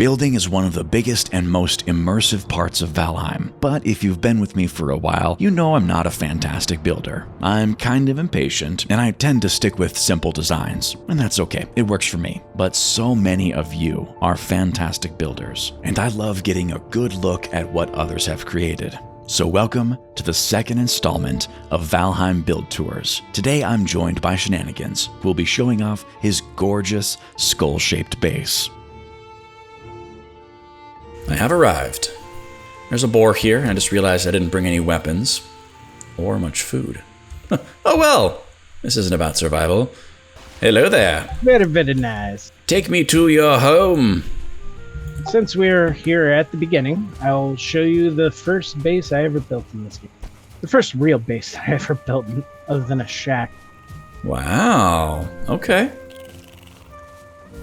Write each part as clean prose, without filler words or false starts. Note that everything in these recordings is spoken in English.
Building is one of the biggest and most immersive parts of Valheim, but if you've been with me for a while, you know I'm not a fantastic builder. I'm kind of impatient, and I tend to stick with simple designs, and that's okay, it works for me. But so many of you are fantastic builders, and I love getting a good look at what others have created. So welcome to the second installment of Valheim Build Tours. Today I'm joined by Shenanigans, who will be showing off his gorgeous skull-shaped base. I have arrived. There's a boar here, and I just realized I didn't bring any weapons or much food. Oh well, this isn't about survival. Hello there. Very, very nice. Take me to your home. Since we're here at the beginning, I'll show you the first base I ever built in this game. The first real base I ever built, other than a shack. Wow, okay.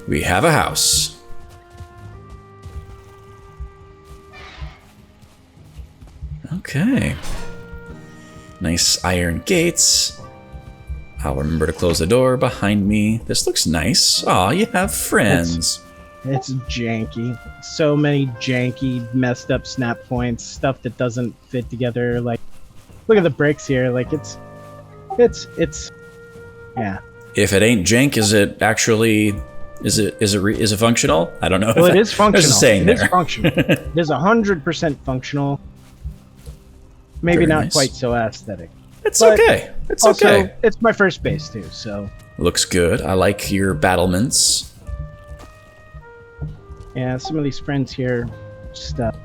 We have a house. Okay. Nice iron gates. I'll remember to close the door behind me. This looks nice. Aw, you have friends. It's janky. So many janky, messed up snap points, stuff that doesn't fit together. Like, look at the bricks here. Like, it's, yeah. If it ain't jank, is it actually, is it functional? I don't know. Well, it is functional. There's a saying there. It is functional. It is 100% functional. Maybe Very not nice. Quite so aesthetic. It's okay. It's also, okay. It's my first base too, so. Looks good. I like your battlements. Yeah, some of these friends here, just out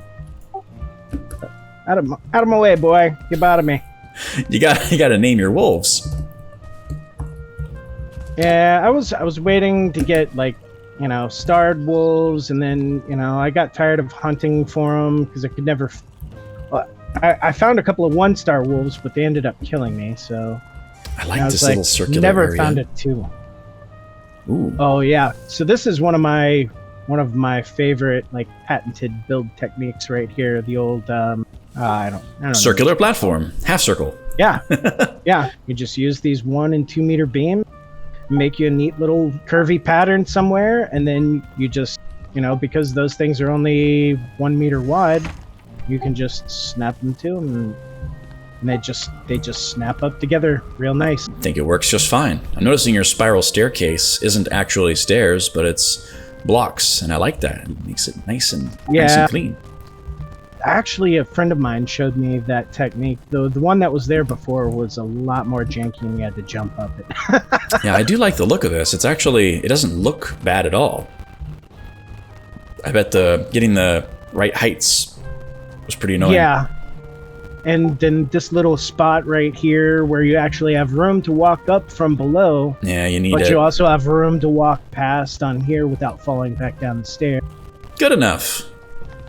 of my way, boy. Get out of me. You got to name your wolves. Yeah, I was waiting to get like, starred wolves, and then I got tired of hunting for them because I could never. I found a couple of 1-star wolves, but they ended up killing me. So I like this little circular never area. found it too. Ooh. Oh yeah, so this is one of my favorite like patented build techniques right here. The old I don't know. Circular platform, half circle. Yeah, yeah. You just use these 1 and 2 meter beams, make you a neat little curvy pattern somewhere, and then you just because those things are only 1 meter wide. You can just snap them to them, and they just snap up together real nice. I think it works just fine. I'm noticing your spiral staircase isn't actually stairs, but it's blocks, and I like that. It makes it nice and clean. Actually, a friend of mine showed me that technique. The one that was there before was a lot more janky, and you had to jump up it. Yeah, I do like the look of this. It doesn't look bad at all. I bet getting the right heights was pretty annoying. Yeah. And then this little spot right here where you actually have room to walk up from below. Yeah, you need But you also have room to walk past on here without falling back down the stairs. Good enough.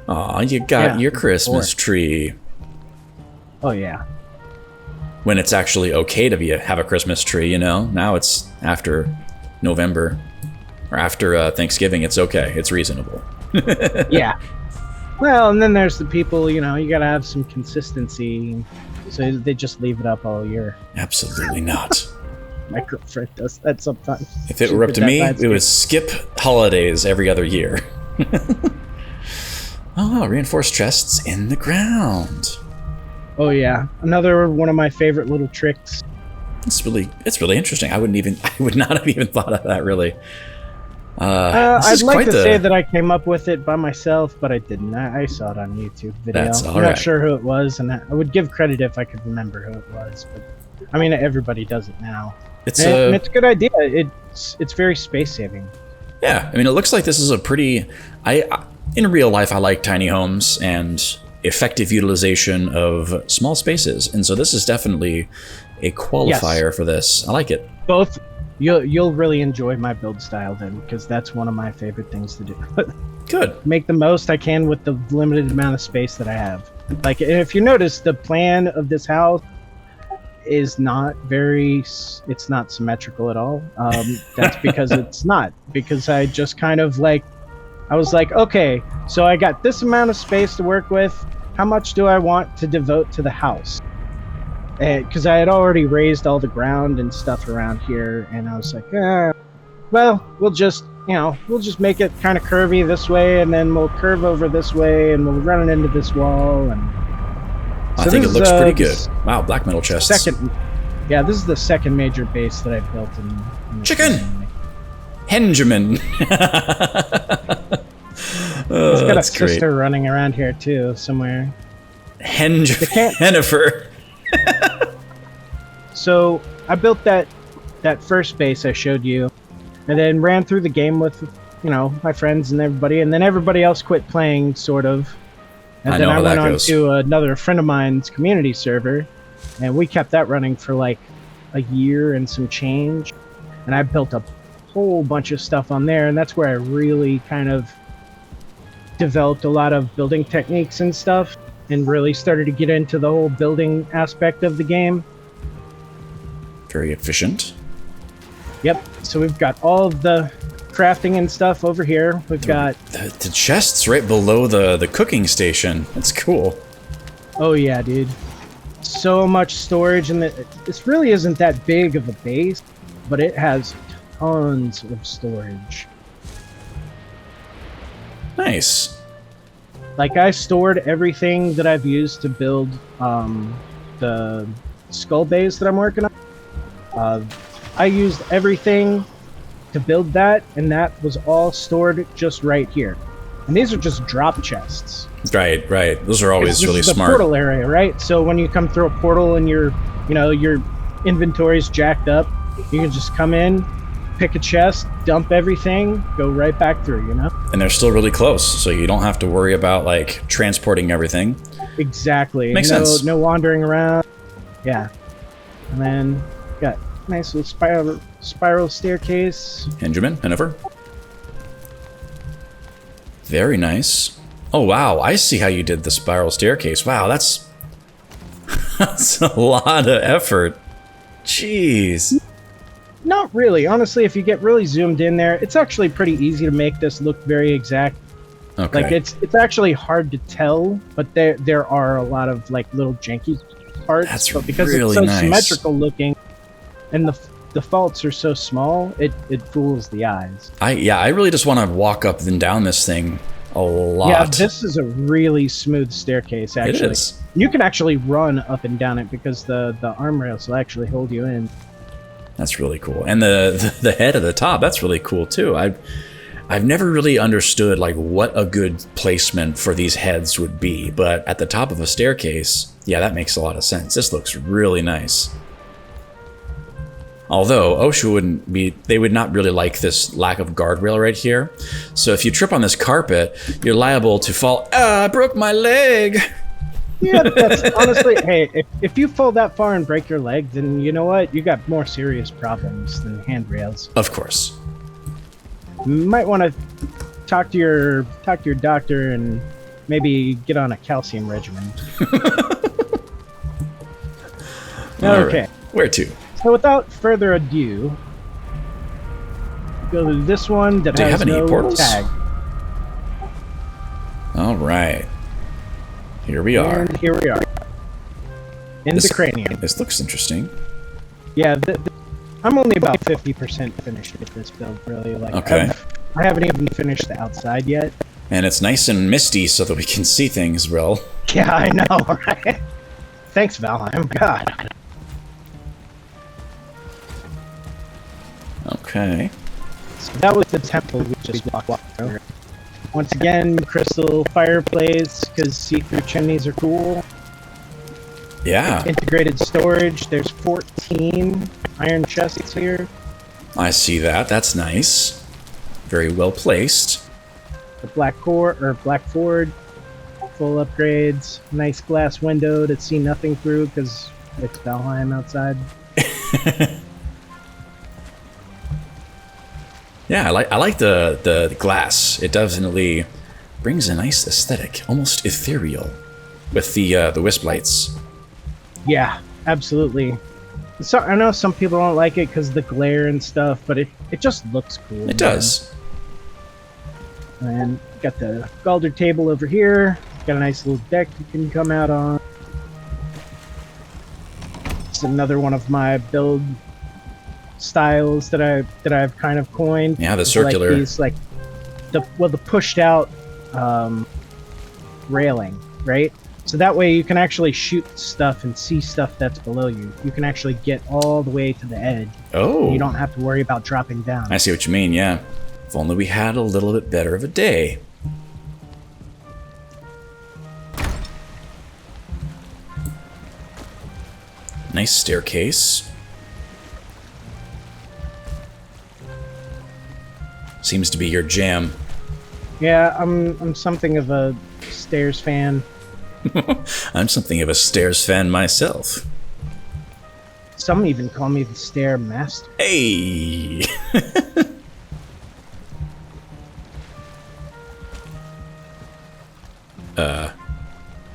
Aw, you got your Christmas tree. Oh, yeah. When it's actually okay to have a Christmas tree, Now it's after November. Or after Thanksgiving, it's okay. It's reasonable. Yeah. Well, and then there's the people, you gotta have some consistency, so they just leave it up all year. Absolutely not. My girlfriend does that sometimes. If it were up to me, it would skip holidays every other year. Oh, reinforced chests in the ground. Oh yeah, another one of my favorite little tricks. It's really interesting. I would not have even thought of that, really. I'd like to say that I came up with it by myself, but I didn't. I saw it on YouTube video. That's all I'm right. not sure who it was, and I would give credit if I could remember who it was. But I mean, everybody does it now. It's a good idea. It's very space saving. Yeah, I mean, it looks like this is a pretty. In real life, I like tiny homes and effective utilization of small spaces, and so this is definitely a qualifier for this. I like it. Both. You'll really enjoy my build style then, because that's one of my favorite things to do. Good. Make the most I can with the limited amount of space that I have. Like, if you notice, the plan of this house is not it's not symmetrical at all. That's because it's not. Because I just kind of I was like, okay, so I got this amount of space to work with. How much do I want to devote to the house? Because I had already raised all the ground and stuff around here, and I was like, well, we'll just you know, we'll just make it kind of curvy this way, and then we'll curve over this way, and we'll run it into this wall. And I think it looks pretty good. Wow, black metal chests. Yeah, this is the second major base that I've built in Chicken! Henjamin! He's got a sister running around here too, somewhere. Hennifer. So I built that first base I showed you, and then ran through the game with, you know, my friends and everybody, and then everybody else quit playing, sort of. And then I went on to another friend of mine's community server, and we kept that running for like a year and some change. And I built a whole bunch of stuff on there, and that's where I really kind of developed a lot of building techniques and stuff, and really started to get into the whole building aspect of the game. Very efficient. Yep. So we've got all of the crafting and stuff over here. We've got the chests right below the cooking station. That's cool. Oh yeah, dude. So much storage, and this really isn't that big of a base, but it has tons of storage. Nice. Like, I stored everything that I've used to build the skull base that I'm working on. I used everything to build that, and that was all stored just right here. And these are just drop chests. Right. Those are always really smart. The portal area, right? So when you come through a portal and your inventory's jacked up, you can just come in, pick a chest, dump everything, go right back through, you know? And they're still really close, so you don't have to worry about, like, transporting everything. Exactly. Makes sense. No wandering around. Yeah. And then got nice little spiral staircase. Hennifer. Very nice. Oh, wow. I see how you did the spiral staircase. Wow, that's a lot of effort. Jeez. Not really. Honestly, if you get really zoomed in there, it's actually pretty easy to make this look very exact. Okay. Like, it's actually hard to tell, but there are a lot of, like, little janky parts. That's but because really it's so nice. symmetrical looking, and the faults are so small, it fools the eyes. I really just want to walk up and down this thing a lot. Yeah, this is a really smooth staircase, actually. It is. You can actually run up and down it because the arm rails will actually hold you in. That's really cool. And the head at the top, that's really cool too. I've never really understood, like, what a good placement for these heads would be, but at the top of a staircase, yeah, that makes a lot of sense. This looks really nice. Although OSHA they would not really like this lack of guardrail right here. So if you trip on this carpet, you're liable to fall. I broke my leg. Yeah, that's honestly, hey, if you fall that far and break your leg, then you know what? You got more serious problems than handrails. Of course. You might want to talk to your doctor and maybe get on a calcium regimen. Okay. Right. Where to? So without further ado, go to this one that has no portals? tag. All right. Here we are. And here we are. In the cranium. This looks interesting. Yeah, I'm only about 50% finished with this build, really. Like, okay. I haven't even finished the outside yet. And it's nice and misty so that we can see things well. Yeah, I know, right? Thanks, Valheim. God. Okay. So that was the temple we just walked through. Once again, crystal fireplace, because see-through chimneys are cool. Yeah. Integrated storage. There's 14 iron chests here. I see that. That's nice. Very well placed. The black Ford. Full upgrades. Nice glass window to see nothing through because it's Valheim outside. Yeah, I like the glass. It definitely brings a nice aesthetic, almost ethereal, with the wisp lights. Yeah, absolutely. So I know some people don't like it because of the glare and stuff, but it just looks cool. It does. And got the Galder table over here. Got a nice little deck you can come out on. It's another one of my build styles that I've kind of coined. Yeah, the circular. Like these, like the pushed out railing, right? So that way you can actually shoot stuff and see stuff that's below you. You can actually get all the way to the edge. Oh. You don't have to worry about dropping down. I see what you mean, yeah. If only we had a little bit better of a day. Nice staircase. Seems to be your jam. Yeah, I'm something of a stairs fan. I'm something of a stairs fan myself. Some even call me the stair master. Hey!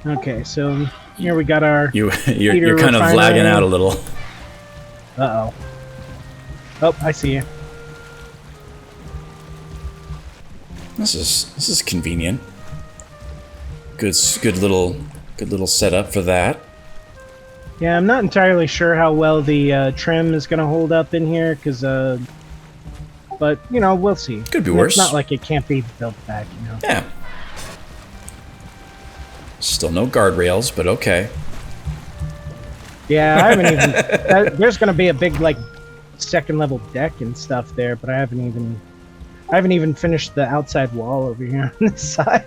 Okay, so here we got our You're heater kind of refinery. lagging out a little. Uh-oh. Oh, I see you. This is convenient. Good little setup for that. Yeah, I'm not entirely sure how well the trim is going to hold up in here, because, but, you know, we'll see. Could be worse. It's not like it can't be built back, you know? Yeah. Still no guardrails, but okay. Yeah, I haven't even... there's going to be a big, like, second level deck and stuff there, but I haven't even finished the outside wall over here on this side.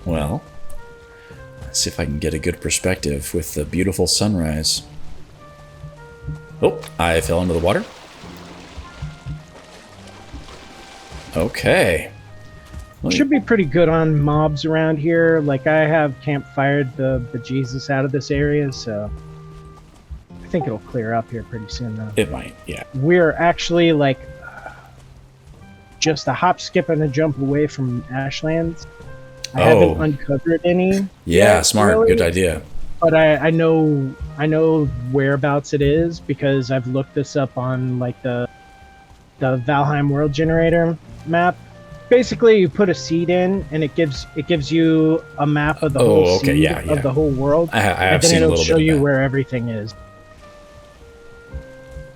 Well, let's see if I can get a good perspective with the beautiful sunrise. Oh, I fell into the water. Okay. Well, Should be pretty good on mobs around here. Like, I have campfired the bejesus out of this area, so I think it'll clear up here pretty soon, though. it might, yeah. We're actually, like, just a hop, skip, and a jump away from Ashlands. I haven't uncovered any. Yeah, yet, smart. really, Good idea. but I know whereabouts it is because I've looked this up on, like, the Valheim World Generator map. Basically, you put a seed in, and it gives you a map of the whole seed of the whole world, I have and then seen a it'll little show bit of you that. where everything is.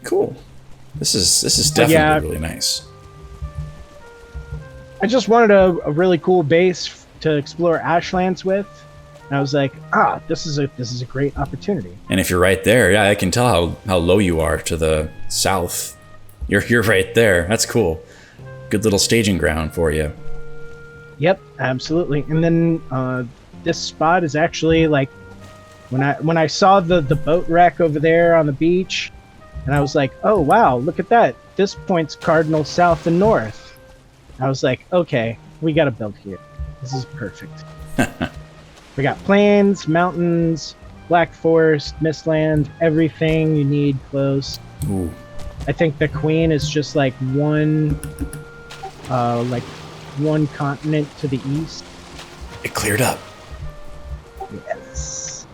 Cool. This is definitely really nice. I just wanted a really cool base to explore Ashlands with, and I was like, this is a great opportunity. And if you're right there, yeah, I can tell how low you are to the south. You're right there. That's cool. Good little staging ground for you. Yep, absolutely. And then this spot is actually, like, when I saw the boat wreck over there on the beach, and I was like, oh wow, look at that. This point's cardinal south and north. I was like, okay, we got to build here. This is perfect. We got plains, mountains, black forest, mistland, everything you need close. Ooh. I think the queen is just like one continent to the east. It cleared up. Yes.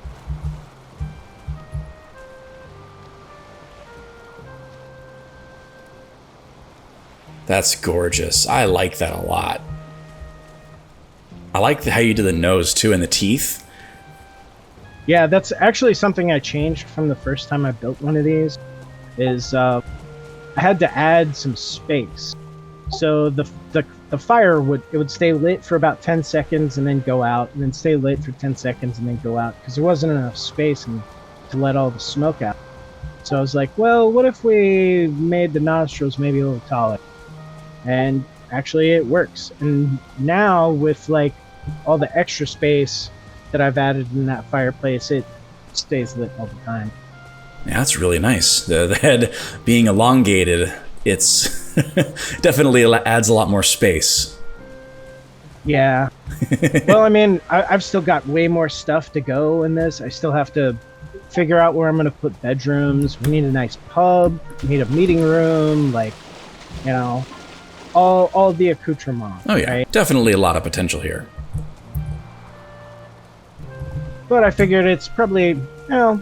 That's gorgeous. I like that a lot. I like how you did the nose too and the teeth. Yeah, that's actually something I changed from the first time I built one of these. Is I had to add some space, so the fire would stay lit for about 10 seconds and then go out, and then stay lit for 10 seconds and then go out, because there wasn't enough space to let all the smoke out. So I was like, well, what if we made the nostrils maybe a little taller? And actually it works. And now with, like, all the extra space that I've added in that fireplace, it stays lit all the time. Yeah, that's really nice. The head being elongated, it's definitely adds a lot more space. Yeah. Well, I mean, I've still got way more stuff to go in this. I still have to figure out where I'm going to put bedrooms. We need a nice pub. We need a meeting room. Like, you know, all the accoutrements. Oh yeah, right? Definitely a lot of potential here. But I figured it's probably,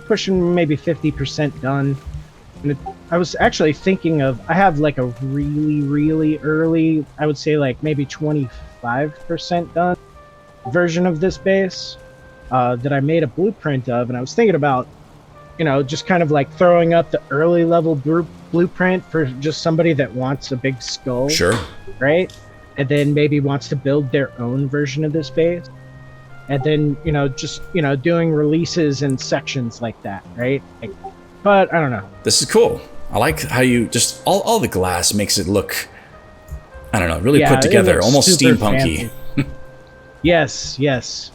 pushing maybe 50% done. And I was actually thinking of, I have like a really, really early, I would say like maybe 25% done version of this base that I made a blueprint of. And I was thinking about you know, just kind of like throwing up the early level blueprint for just somebody that wants a big skull. Sure. Right? And then maybe wants to build their own version of this base. And then, you know, just, you know, doing releases in sections like that, right? Like, but I don't know. This is cool. I like how you just, all the glass makes it look, I don't know, really put together, almost steampunky. Yes, yes.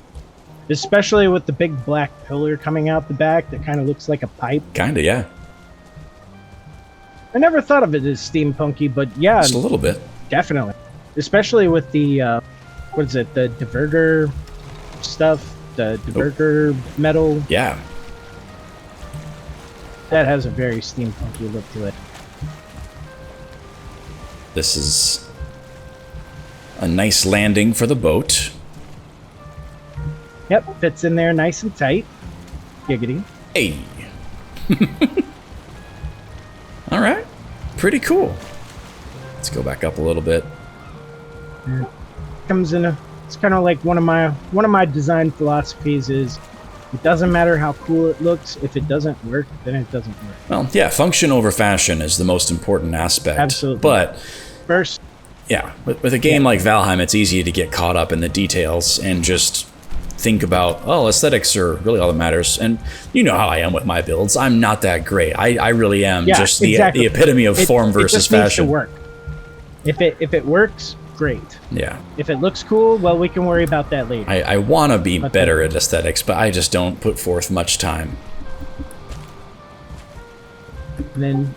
Especially with the big black pillar coming out the back that kind of looks like a pipe. Kinda, yeah. I never thought of it as steampunky, but yeah. Just a little bit. Definitely. Especially with the, what is it, the diverter stuff, the diverter metal. Yeah. That has a very steampunky look to it. This is a nice landing for the boat. Yep, fits in there nice and tight. Giggity. Hey. All right. Pretty cool. Let's go back up a little bit. It comes in a, it's kind of like one of my design philosophies is it doesn't matter how cool it looks. If it doesn't work, then it doesn't work. Well, yeah, function over fashion is the most important aspect. Absolutely. But first, yeah, with a game like Valheim, it's easy to get caught up in the details and just think about, oh, aesthetics are really all that matters. And you know how I am with my builds. I'm not that great. I really am just the epitome of form versus fashion. It just needs to work. If it works, great. Yeah. If it looks cool, well, we can worry about that later. I want to be better at aesthetics, but I just don't put forth much time. And then,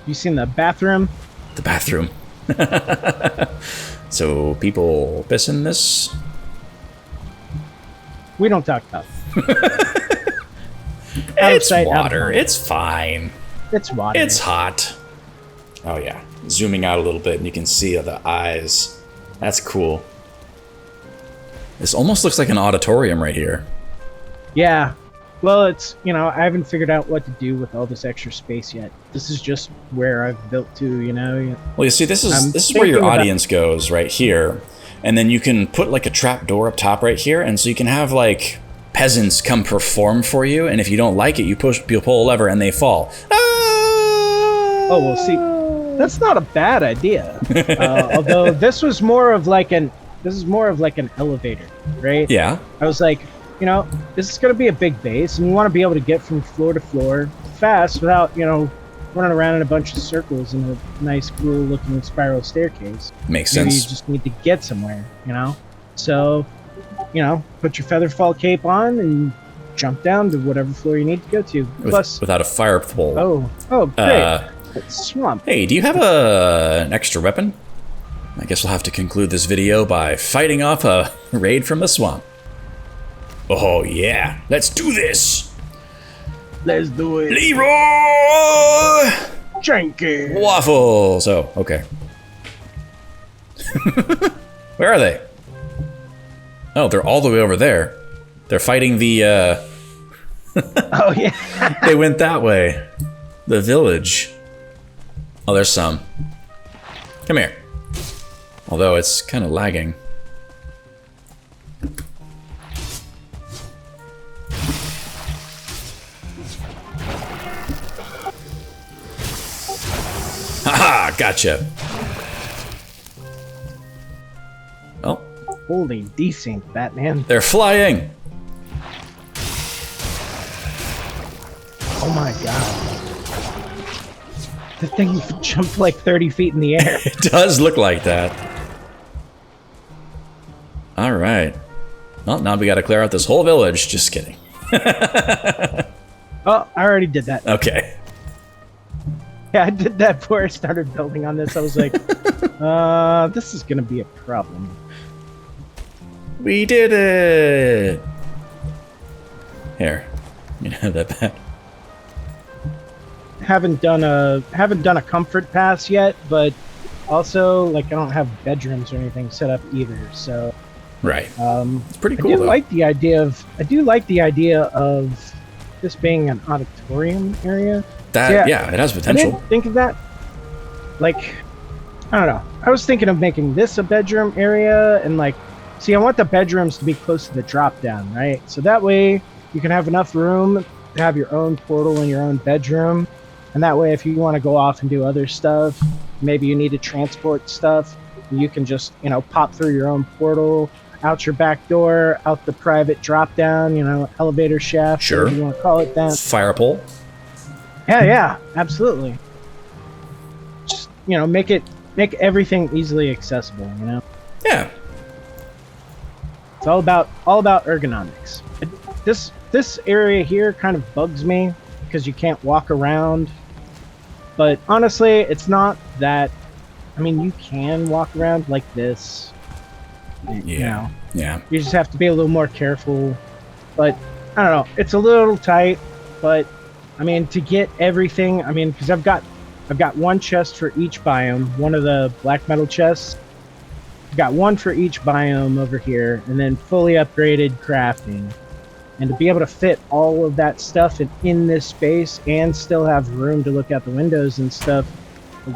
you seen the bathroom? The bathroom. So people piss in this? We don't talk about it. It's water. It's fine. It's water. It's hot. Oh yeah. Zooming out a little bit and you can see the eyes. That's cool. This almost looks like an auditorium right here. Yeah. Well, it's, you know, I haven't figured out what to do with all this extra space yet. This is just where I've built to, you know. Well, you see, this is where your audience goes right here. And then you can put like a trap door up top right here. And so you can have like peasants come perform for you. And if you don't like it, you pull a lever and they fall. Oh, well, see, that's not a bad idea. Although this was more of like an elevator, right? Yeah. I was like, you know, this is going to be a big base, and you want to be able to get from floor to floor fast without, you know, running around in a bunch of circles in a nice, cool-looking spiral staircase. Makes Maybe sense. you just need to get somewhere, you know? So, you know, put your featherfall cape on and jump down to whatever floor you need to go to. Without a fire pole. Oh, great. Swamp. Hey, do you have an extra weapon? I guess we'll have to conclude this video by fighting off a raid from the swamp. Oh yeah, let's do this! Let's do it. Leroy Jenkins. Waffles! Oh, okay. Where are they? Oh, they're all the way over there. They're fighting the, Oh, yeah. They went that way. The village. Oh, there's some. Come here. Although it's kind of lagging. Haha, gotcha. Oh. Holy desync, Batman. They're flying. Oh my god. The thing jumped like 30 feet in the air. It does look like that. All right. Well, now we got to clear out this whole village. Just kidding. Oh, I already did that. Okay. Yeah, I did that before I started building on this. I was like, this is going to be a problem. We did it. Here. You know that back. Haven't done a comfort pass yet, but also like I don't have bedrooms or anything set up either. So right. It's pretty cool. I do like the idea of this being an auditorium area. That yeah, it has potential. I didn't think of that. Like, I don't know. I was thinking of making this a bedroom area, and like, see, I want the bedrooms to be close to the drop down, right? So that way you can have enough room to have your own portal in your own bedroom. And that way, if you want to go off and do other stuff, maybe you need to transport stuff, you can just, pop through your own portal, out your back door, out the private drop down, elevator shaft. Sure. Whatever you want to call it that. Fire pole. Yeah, absolutely. Just, make everything easily accessible, Yeah. It's all about ergonomics. This area here kind of bugs me because you can't walk around. But honestly, it's not that. I mean, you can walk around like this. Yeah. Yeah. You just have to be a little more careful. But I don't know. It's a little tight. But I mean, to get everything. I mean, because I've got one chest for each biome. One of the black metal chests. I've got one for each biome over here, and then fully upgraded crafting. And to be able to fit all of that stuff in this space and still have room to look out the windows and stuff,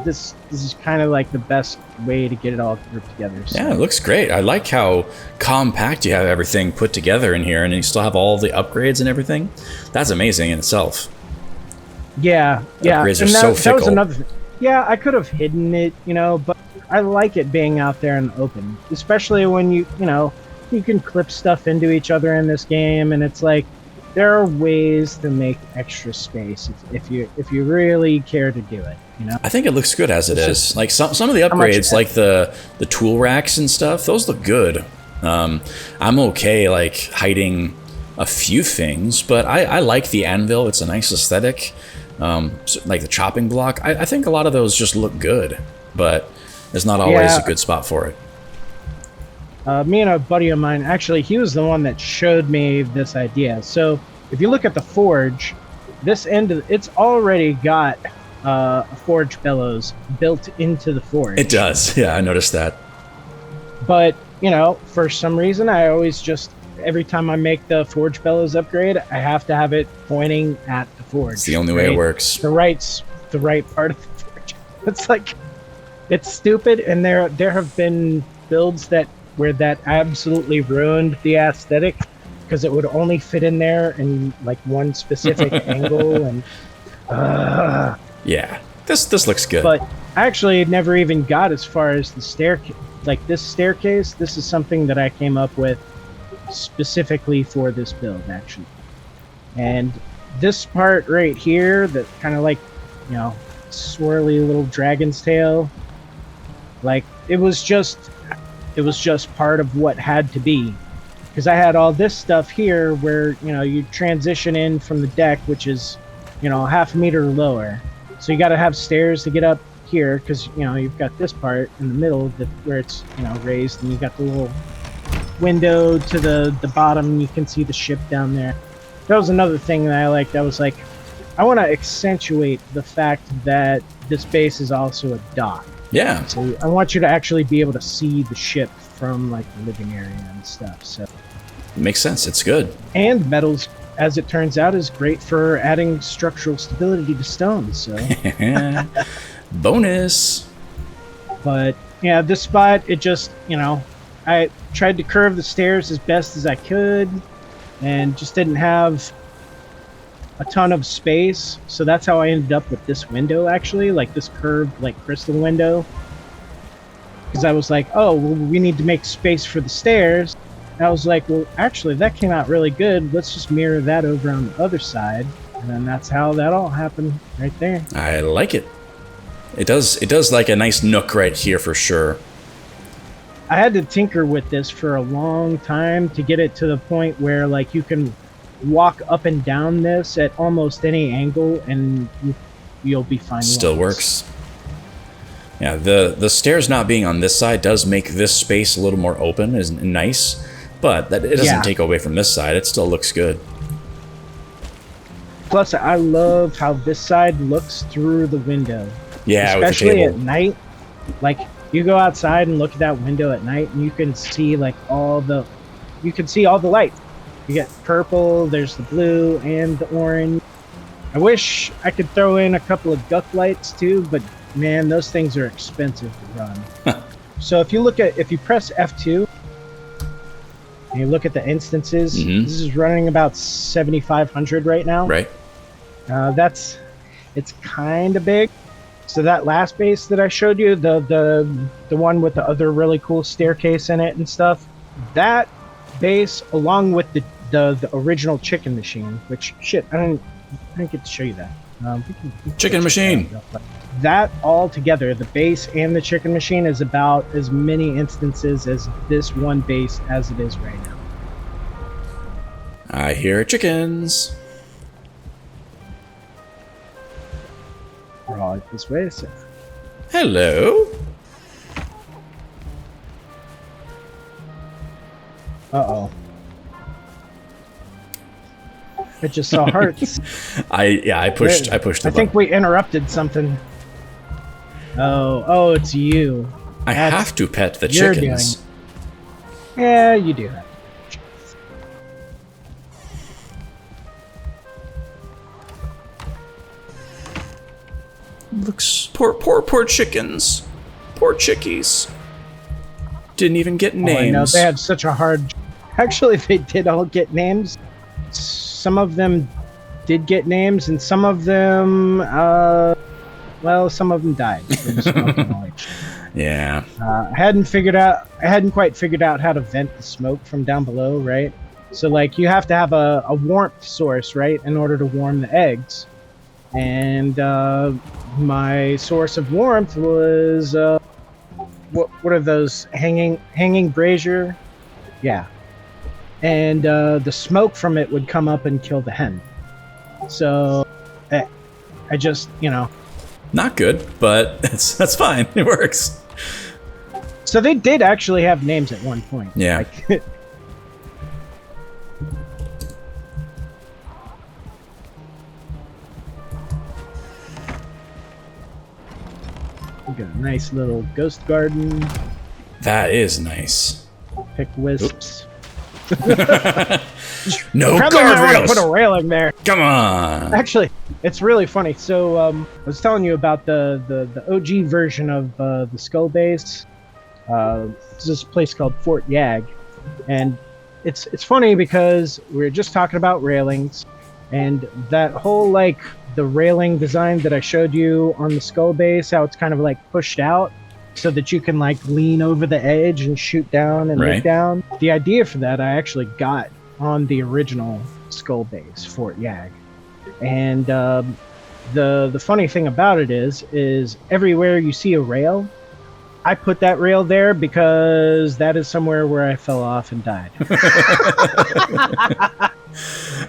this is kind of like the best way to get it all grouped together. So. Yeah, it looks great. I like how compact you have everything put together in here, and you still have all the upgrades and everything. That's amazing in itself. Yeah. Upgrades are so fickle. That was another thing. Yeah, I could have hidden it, but I like it being out there in the open, especially when you can clip stuff into each other in this game, and it's like there are ways to make extra space if you really care to do it. I think it looks good as it is. Like some of the upgrades, like the tool racks and stuff, those look good. I'm okay like hiding a few things, but I like the anvil. It's a nice aesthetic. Like the chopping block, I think a lot of those just look good, but there's not always a good spot for it. Me and a buddy of mine, actually, he was the one that showed me this idea. So if you look at the forge, this end of it's already got a forge bellows built into the forge. It does. Yeah, I noticed that. But, for some reason, I always every time I make the forge bellows upgrade, I have to have it pointing at the forge. It's the only way it works. The right part of the forge. It's like, it's stupid, and there have been builds where that absolutely ruined the aesthetic because it would only fit in there in like one specific angle, and yeah, this looks good. But I actually never even got as far as the staircase. Like this staircase, this is something that I came up with specifically for this build, actually. And this part right here, that kind of like, swirly little dragon's tail, like it was just part of what had to be, because I had all this stuff here where you transition in from the deck, which is half a meter lower, so you got to have stairs to get up here, because you've got this part in the middle where it's raised, and you got the little window to the bottom, and you can see the ship down there. That was another thing that I liked. I was like, I want to accentuate the fact that this base is also a dock. Yeah. So I want you to actually be able to see the ship from like the living area and stuff. So it makes sense. It's good. And metals, as it turns out, is great for adding structural stability to stone. So bonus. But yeah, this spot, it just I tried to curve the stairs as best as I could, and just didn't have a ton of space, so that's how I ended up with this window, actually, like this curved like crystal window, because I was like, oh well, we need to make space for the stairs, and I was like, well actually that came out really good, let's just mirror that over on the other side, and then that's how that all happened right there. I like it. It does like a nice nook right here for sure. I had to tinker with this for a long time to get it to the point where like you can walk up and down this at almost any angle, and you'll be fine. Still works. Yeah, the stairs not being on this side does make this space a little more open, is nice, but it doesn't take away from this side. It still looks good. Plus, I love how this side looks through the window. Yeah, especially at night. Like you go outside and look at that window at night, and you can see like all the lights. You get purple, there's the blue and the orange. I wish I could throw in a couple of duck lights too, but man, those things are expensive to run. So if you press F2, and you look at the instances, Mhm. this is running about 7,500 right now. Right. It's kind of big. So that last base that I showed you, the one with the other really cool staircase in it and stuff, that base, along with the original chicken machine, which shit, I didn't get to show you that. We can Chicken machine. That all together, the base and the chicken machine, is about as many instances as this one base as it is right now. I hear chickens. We're all this way, so. Hello. Uh-oh. I just saw hearts. I pushed the I button. think we interrupted something. Oh, it's you. I have to pet the you're chickens. Yeah, you do that. Looks poor chickens. Poor chickies. Didn't even get names. Oh, I know, they had such a hard... Actually, they did all get names. Some of them did get names, and some of them, some of them died from smoking all that shit. Yeah. I hadn't quite figured out how to vent the smoke from down below, right? So, like, you have to have a warmth source, right, in order to warm the eggs. And my source of warmth was what are those hanging brazier? Yeah. And the smoke from it would come up and kill the hen. So I just, Not good, but that's fine. It works. So they did actually have names at one point. Yeah. Like, we got a nice little ghost garden. That is nice. Pick wisps. No Probably might want to guardrails. put a railing there. Come on. Actually, it's really funny. So I was telling you about the OG version of the Skull Base. There's this place called Fort Yag, and it's funny because we were just talking about railings, and that whole like the railing design that I showed you on the Skull Base, how it's kind of like pushed out so that you can like lean over the edge and shoot down and Right. look down. The idea for that I actually got on the original Skull Base, Fort Yag. And the funny thing about it is everywhere you see a rail, I put that rail there because that is somewhere where I fell off and died.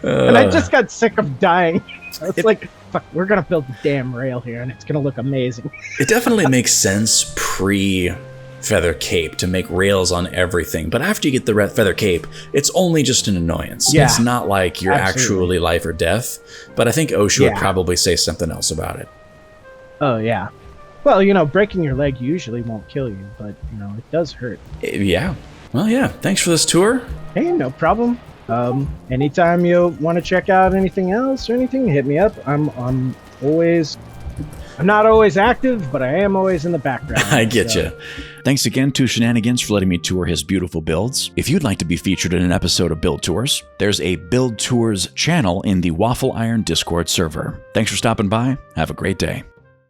And I just got sick of dying. It's like, fuck, we're going to build the damn rail here and it's going to look amazing. It definitely makes sense pre-Feather Cape to make rails on everything, but after you get the Feather Cape, it's only just an annoyance. Yeah, it's not like you're absolutely. actually life or death, but I think OSHA would Yeah. probably say something else about it. Oh, yeah. Well, breaking your leg usually won't kill you, but, it does hurt. Yeah. Well, yeah. Thanks for this tour. Hey, no problem. Anytime you want to check out anything else or anything, hit me up. I'm not always active, but I am always in the background. I get so. you. Thanks again to Shenanigans for letting me tour his beautiful builds. If you'd like to be featured in an episode of Build Tours, there's a Build Tours channel in the Waffle Iron Discord server. Thanks for stopping by. Have a great day.